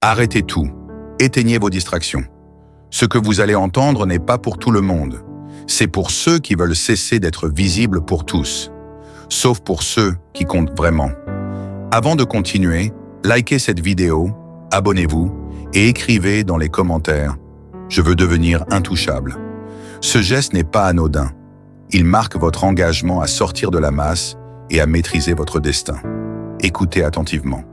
Arrêtez tout. Éteignez vos distractions. Ce que vous allez entendre n'est pas pour tout le monde. C'est pour ceux qui veulent cesser d'être visibles pour tous. Sauf pour ceux qui comptent vraiment. Avant de continuer, likez cette vidéo, abonnez-vous et écrivez dans les commentaires « Je veux devenir intouchable ». Ce geste n'est pas anodin. Il marque votre engagement à sortir de la masse et à maîtriser votre destin. Écoutez attentivement.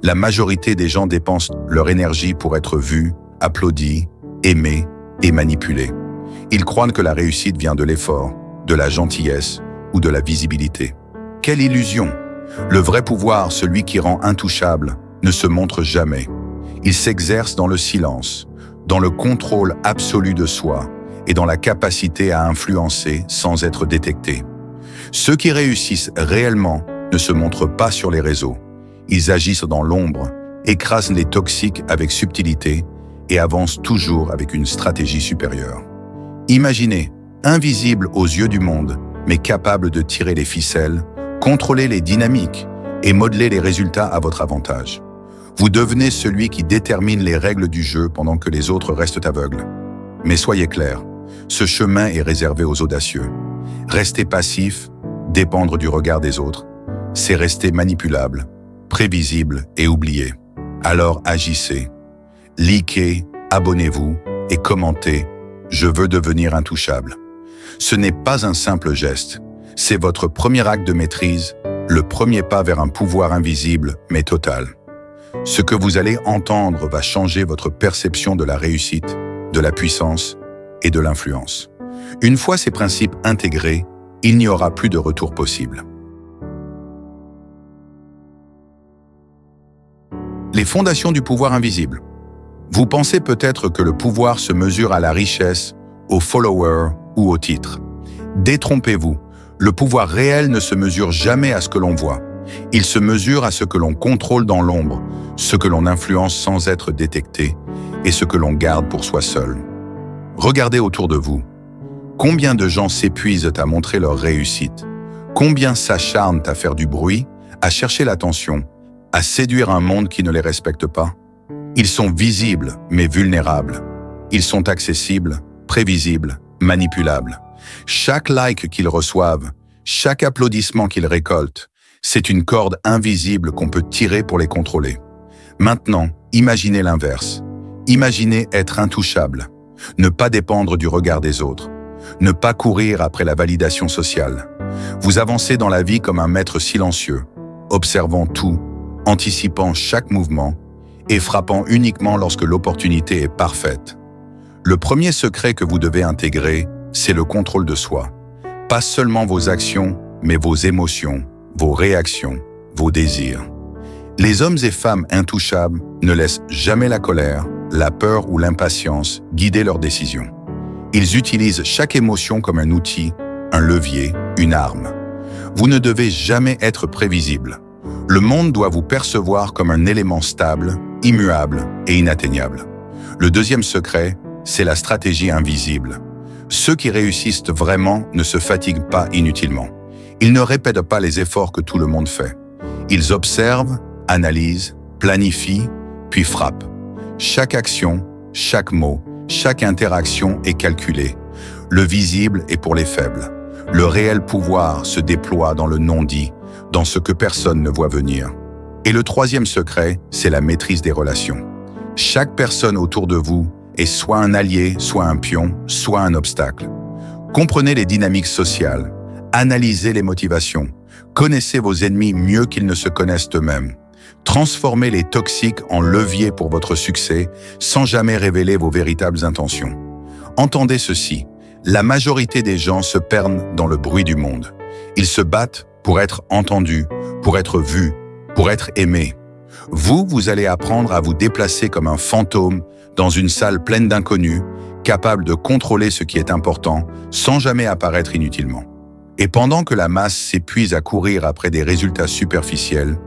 La majorité des gens dépensent leur énergie pour être vus, applaudis, aimés et manipulés. Ils croient que la réussite vient de l'effort, de la gentillesse ou de la visibilité. Quelle illusion! Le vrai pouvoir, celui qui rend intouchable, ne se montre jamais. Il s'exerce dans le silence, dans le contrôle absolu de soi et dans la capacité à influencer sans être détecté. Ceux qui réussissent réellement ne se montrent pas sur les réseaux. Ils agissent dans l'ombre, écrasent les toxiques avec subtilité et avancent toujours avec une stratégie supérieure. Imaginez, invisible aux yeux du monde, mais capable de tirer les ficelles, contrôler les dynamiques et modeler les résultats à votre avantage. Vous devenez celui qui détermine les règles du jeu pendant que les autres restent aveugles. Mais soyez clairs, ce chemin est réservé aux audacieux. Rester passif, dépendre du regard des autres, c'est rester manipulable, prévisible et oublié. Alors agissez. Likez, abonnez-vous et commentez « Je veux devenir intouchable ». Ce n'est pas un simple geste, c'est votre premier acte de maîtrise, le premier pas vers un pouvoir invisible mais total. Ce que vous allez entendre va changer votre perception de la réussite, de la puissance et de l'influence. Une fois ces principes intégrés, il n'y aura plus de retour possible. Les fondations du pouvoir invisible. Vous pensez peut-être que le pouvoir se mesure à la richesse, aux followers ou au titre. Détrompez-vous, le pouvoir réel ne se mesure jamais à ce que l'on voit. Il se mesure à ce que l'on contrôle dans l'ombre, ce que l'on influence sans être détecté et ce que l'on garde pour soi seul. Regardez autour de vous. Combien de gens s'épuisent à montrer leur réussite? Combien s'acharnent à faire du bruit, à chercher l'attention, à séduire un monde qui ne les respecte pas? Ils sont visibles, mais vulnérables. Ils sont accessibles, prévisibles, manipulables. Chaque like qu'ils reçoivent, chaque applaudissement qu'ils récoltent, c'est une corde invisible qu'on peut tirer pour les contrôler. Maintenant, imaginez l'inverse. Imaginez être intouchable, ne pas dépendre du regard des autres, ne pas courir après la validation sociale. Vous avancez dans la vie comme un maître silencieux, observant tout, anticipant chaque mouvement et frappant uniquement lorsque l'opportunité est parfaite. Le premier secret que vous devez intégrer, c'est le contrôle de soi. Pas seulement vos actions, mais vos émotions, vos réactions, vos désirs. Les hommes et femmes intouchables ne laissent jamais la colère, la peur ou l'impatience guider leurs décisions. Ils utilisent chaque émotion comme un outil, un levier, une arme. Vous ne devez jamais être prévisible. Le monde doit vous percevoir comme un élément stable, immuable et inatteignable. Le deuxième secret, c'est la stratégie invisible. Ceux qui réussissent vraiment ne se fatiguent pas inutilement. Ils ne répètent pas les efforts que tout le monde fait. Ils observent, analysent, planifient, puis frappent. Chaque action, chaque mot, chaque interaction est calculée. Le visible est pour les faibles. Le réel pouvoir se déploie dans le non-dit, dans ce que personne ne voit venir. Et le troisième secret, c'est la maîtrise des relations. Chaque personne autour de vous est soit un allié, soit un pion, soit un obstacle. Comprenez les dynamiques sociales, analysez les motivations, connaissez vos ennemis mieux qu'ils ne se connaissent eux-mêmes. Transformez les toxiques en levier pour votre succès sans jamais révéler vos véritables intentions. Entendez ceci, la majorité des gens se perdent dans le bruit du monde. Ils se battent pour être entendus, pour être vus, pour être aimés. Vous allez apprendre à vous déplacer comme un fantôme dans une salle pleine d'inconnus, capable de contrôler ce qui est important sans jamais apparaître inutilement. Et pendant que la masse s'épuise à courir après des résultats superficiels,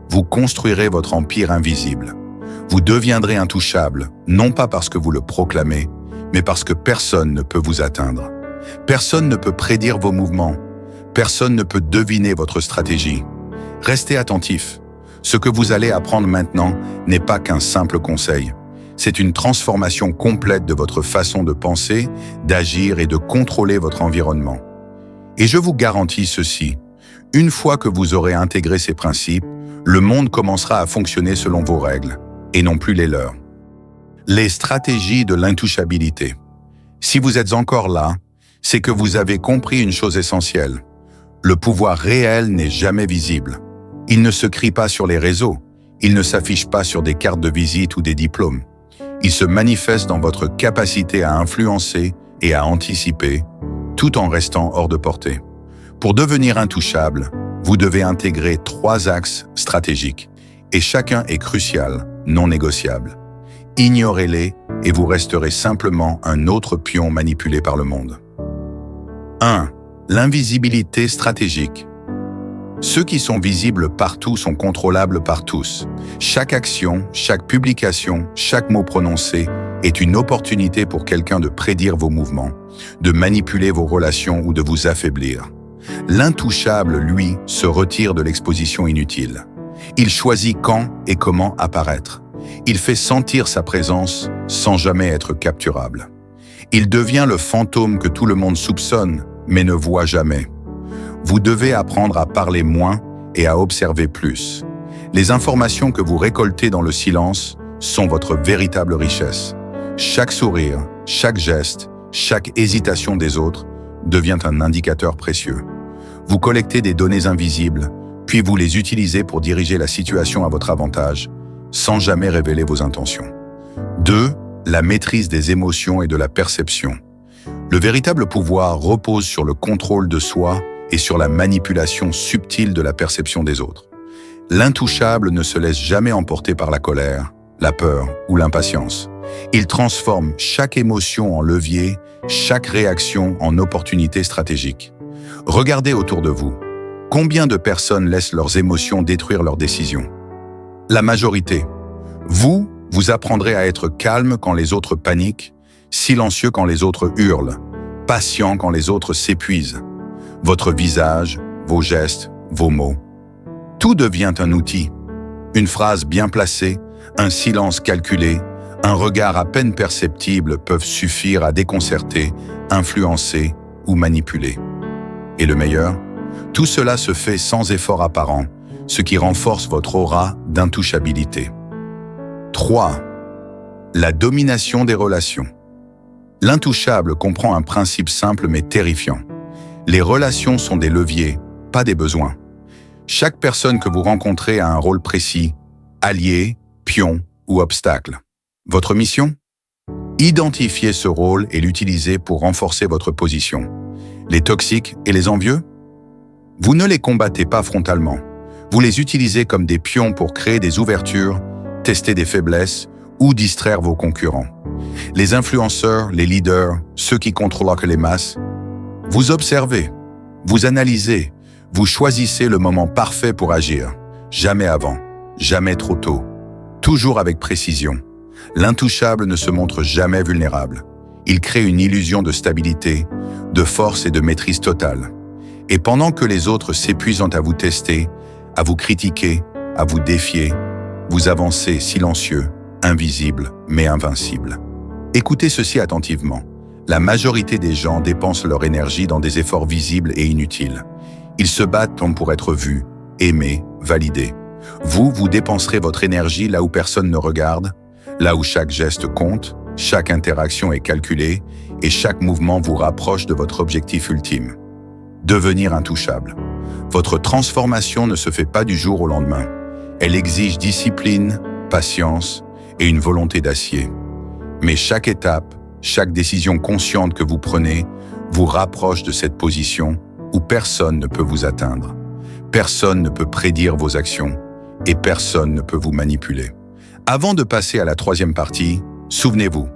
vous construirez votre empire invisible. Vous deviendrez intouchable, non pas parce que vous le proclamez, mais parce que personne ne peut vous atteindre. Personne ne peut prédire vos mouvements. Personne ne peut deviner votre stratégie. Restez attentif. Ce que vous allez apprendre maintenant n'est pas qu'un simple conseil. C'est une transformation complète de votre façon de penser, d'agir et de contrôler votre environnement. Et je vous garantis ceci, une fois que vous aurez intégré ces principes, le monde commencera à fonctionner selon vos règles, et non plus les leurs. Les stratégies de l'intouchabilité. Si vous êtes encore là, c'est que vous avez compris une chose essentielle. Le pouvoir réel n'est jamais visible. Il ne se crie pas sur les réseaux, il ne s'affiche pas sur des cartes de visite ou des diplômes. Il se manifeste dans votre capacité à influencer et à anticiper, tout en restant hors de portée. Pour devenir intouchable, vous devez intégrer 3 axes stratégiques, et chacun est crucial, non négociable. Ignorez-les et vous resterez simplement un autre pion manipulé par le monde. 1. L'invisibilité stratégique. Ceux qui sont visibles partout sont contrôlables par tous. Chaque action, chaque publication, chaque mot prononcé est une opportunité pour quelqu'un de prédire vos mouvements, de manipuler vos relations ou de vous affaiblir. L'intouchable, lui, se retire de l'exposition inutile. Il choisit quand et comment apparaître. Il fait sentir sa présence sans jamais être capturable. Il devient le fantôme que tout le monde soupçonne, mais ne voit jamais. Vous devez apprendre à parler moins et à observer plus. Les informations que vous récoltez dans le silence sont votre véritable richesse. Chaque sourire, chaque geste, chaque hésitation des autres devient un indicateur précieux. Vous collectez des données invisibles, puis vous les utilisez pour diriger la situation à votre avantage, sans jamais révéler vos intentions. 2. La maîtrise des émotions et de la perception. Le véritable pouvoir repose sur le contrôle de soi et sur la manipulation subtile de la perception des autres. L'intouchable ne se laisse jamais emporter par la colère, la peur ou l'impatience. Il transforme chaque émotion en levier, chaque réaction en opportunité stratégique. Regardez autour de vous. Combien de personnes laissent leurs émotions détruire leurs décisions? La majorité. Vous apprendrez à être calme quand les autres paniquent, silencieux quand les autres hurlent, patient quand les autres s'épuisent. Votre visage, vos gestes, vos mots. Tout devient un outil. Une phrase bien placée, un silence calculé, un regard à peine perceptible peuvent suffire à déconcerter, influencer ou manipuler. Et le meilleur, tout cela se fait sans effort apparent, ce qui renforce votre aura d'intouchabilité. 3. La domination des relations. L'intouchable comprend un principe simple mais terrifiant. Les relations sont des leviers, pas des besoins. Chaque personne que vous rencontrez a un rôle précis, allié, pion ou obstacle. Votre mission? Identifier ce rôle et l'utiliser pour renforcer votre position. Les toxiques et les envieux? Vous ne les combattez pas frontalement. Vous les utilisez comme des pions pour créer des ouvertures, tester des faiblesses ou distraire vos concurrents. Les influenceurs, les leaders, ceux qui contrôlent les masses, vous observez, vous analysez, vous choisissez le moment parfait pour agir. Jamais avant, jamais trop tôt, toujours avec précision. L'intouchable ne se montre jamais vulnérable. Il crée une illusion de stabilité, de force et de maîtrise totale. Et pendant que les autres s'épuisent à vous tester, à vous critiquer, à vous défier, vous avancez silencieux, invisible, mais invincible. Écoutez ceci attentivement. La majorité des gens dépensent leur énergie dans des efforts visibles et inutiles. Ils se battent pour être vus, aimés, validés. Vous dépenserez votre énergie là où personne ne regarde, là où chaque geste compte, chaque interaction est calculée et chaque mouvement vous rapproche de votre objectif ultime. Devenir intouchable. Votre transformation ne se fait pas du jour au lendemain. Elle exige discipline, patience et une volonté d'acier. Mais chaque étape, chaque décision consciente que vous prenez vous rapproche de cette position où personne ne peut vous atteindre. Personne ne peut prédire vos actions et personne ne peut vous manipuler. Avant de passer à la 3e partie, souvenez-vous,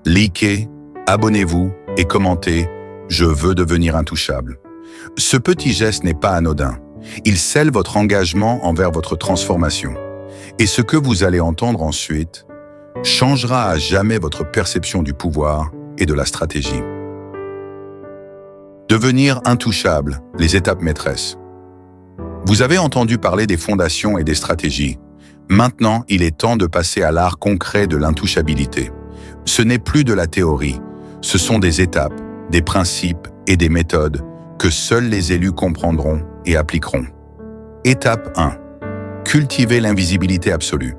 likez, abonnez-vous et commentez « Je veux devenir intouchable ». Ce petit geste n'est pas anodin. Il scelle votre engagement envers votre transformation. Et ce que vous allez entendre ensuite changera à jamais votre perception du pouvoir et de la stratégie. Devenir intouchable, les étapes maîtresses. Vous avez entendu parler des fondations et des stratégies. Maintenant, il est temps de passer à l'art concret de l'intouchabilité. Ce n'est plus de la théorie, ce sont des étapes, des principes et des méthodes que seuls les élus comprendront et appliqueront. Étape 1. Cultiver l'invisibilité absolue.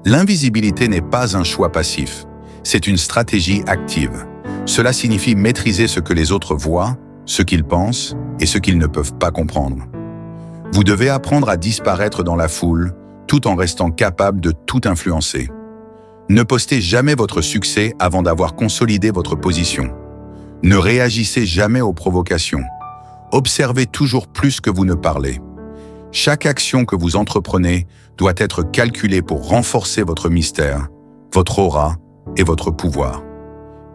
L'invisibilité n'est pas un choix passif, c'est une stratégie active. Cela signifie maîtriser ce que les autres voient, ce qu'ils pensent et ce qu'ils ne peuvent pas comprendre. Vous devez apprendre à disparaître dans la foule, tout en restant capable de tout influencer. Ne postez jamais votre succès avant d'avoir consolidé votre position. Ne réagissez jamais aux provocations. Observez toujours plus que vous ne parlez. Chaque action que vous entreprenez doit être calculée pour renforcer votre mystère, votre aura et votre pouvoir.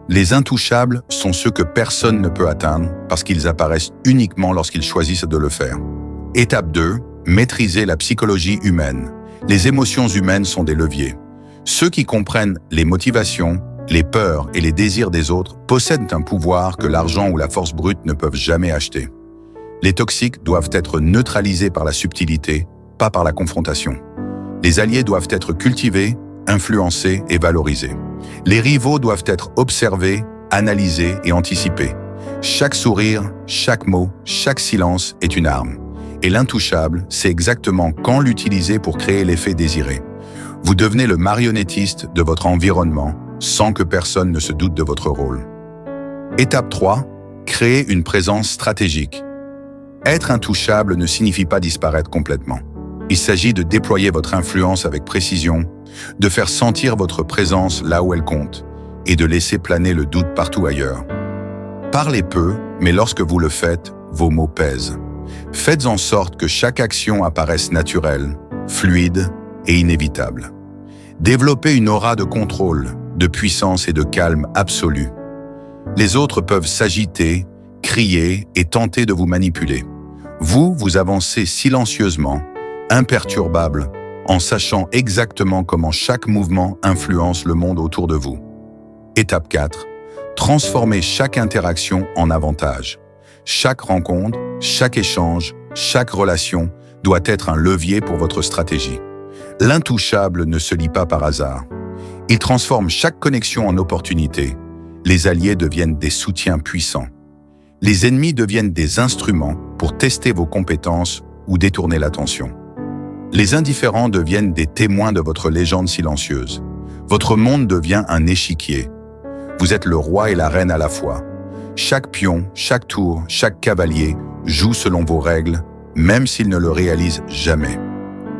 Les intouchables sont ceux que personne ne peut atteindre parce qu'ils apparaissent uniquement lorsqu'ils choisissent de le faire. Étape 2. Maîtriser la psychologie humaine. Les émotions humaines sont des leviers. Ceux qui comprennent les motivations, les peurs et les désirs des autres possèdent un pouvoir que l'argent ou la force brute ne peuvent jamais acheter. Les toxiques doivent être neutralisés par la subtilité, pas par la confrontation. Les alliés doivent être cultivés, influencés et valorisés. Les rivaux doivent être observés, analysés et anticipés. Chaque sourire, chaque mot, chaque silence est une arme. Et l'intouchable, c'est exactement quand l'utiliser pour créer l'effet désiré. Vous devenez le marionnettiste de votre environnement sans que personne ne se doute de votre rôle. Étape 3. Créer une présence stratégique. Être intouchable ne signifie pas disparaître complètement. Il s'agit de déployer votre influence avec précision, de faire sentir votre présence là où elle compte et de laisser planer le doute partout ailleurs. Parlez peu, mais lorsque vous le faites, vos mots pèsent. Faites en sorte que chaque action apparaisse naturelle, fluide et inévitable. Développez une aura de contrôle, de puissance et de calme absolu. Les autres peuvent s'agiter, crier et tenter de vous manipuler. Vous avancez silencieusement, imperturbable, en sachant exactement comment chaque mouvement influence le monde autour de vous. Étape 4. Transformez chaque interaction en avantage. Chaque rencontre, chaque échange, chaque relation doit être un levier pour votre stratégie. L'intouchable ne se lie pas par hasard. Il transforme chaque connexion en opportunité. Les alliés deviennent des soutiens puissants. Les ennemis deviennent des instruments pour tester vos compétences ou détourner l'attention. Les indifférents deviennent des témoins de votre légende silencieuse. Votre monde devient un échiquier. Vous êtes le roi et la reine à la fois. Chaque pion, chaque tour, chaque cavalier joue selon vos règles, même s'il ne le réalise jamais.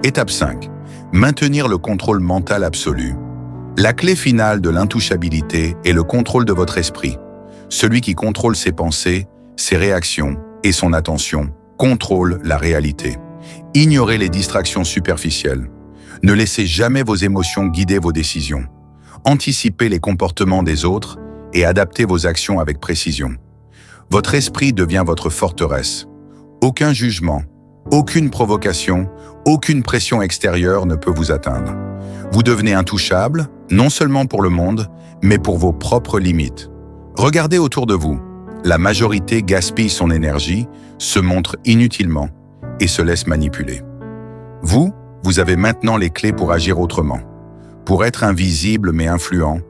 Étape 5. Maintenir le contrôle mental absolu. La clé finale de l'intouchabilité est le contrôle de votre esprit. Celui qui contrôle ses pensées, ses réactions et son attention contrôle la réalité. Ignorez les distractions superficielles. Ne laissez jamais vos émotions guider vos décisions. Anticipez les comportements des autres et adaptez vos actions avec précision. Votre esprit devient votre forteresse. Aucun jugement, aucune provocation, aucune pression extérieure ne peut vous atteindre. Vous devenez intouchable, non seulement pour le monde, mais pour vos propres limites. Regardez autour de vous. La majorité gaspille son énergie, se montre inutilement et se laisse manipuler. Vous avez maintenant les clés pour agir autrement. Pour être invisible mais influent,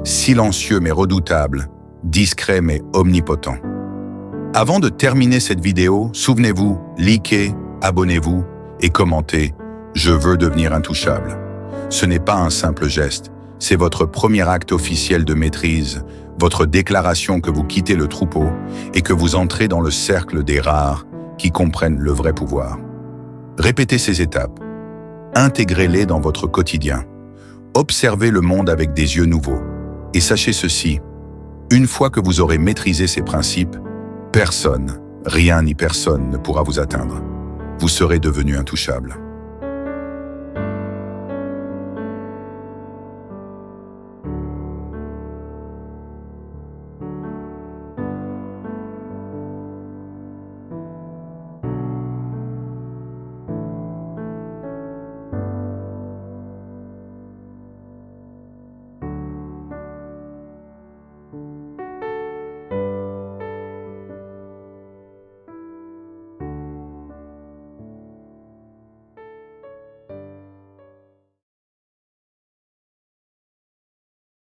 silencieux mais redoutable, discret mais omnipotent. Avant de terminer cette vidéo, souvenez-vous, likez, abonnez-vous et commentez « Je veux devenir intouchable ». Ce n'est pas un simple geste, c'est votre premier acte officiel de maîtrise, votre déclaration que vous quittez le troupeau et que vous entrez dans le cercle des rares qui comprennent le vrai pouvoir. Répétez ces étapes. Intégrez-les dans votre quotidien. Observez le monde avec des yeux nouveaux. Et sachez ceci, une fois que vous aurez maîtrisé ces principes, personne, rien ni personne ne pourra vous atteindre. Vous serez devenu intouchable.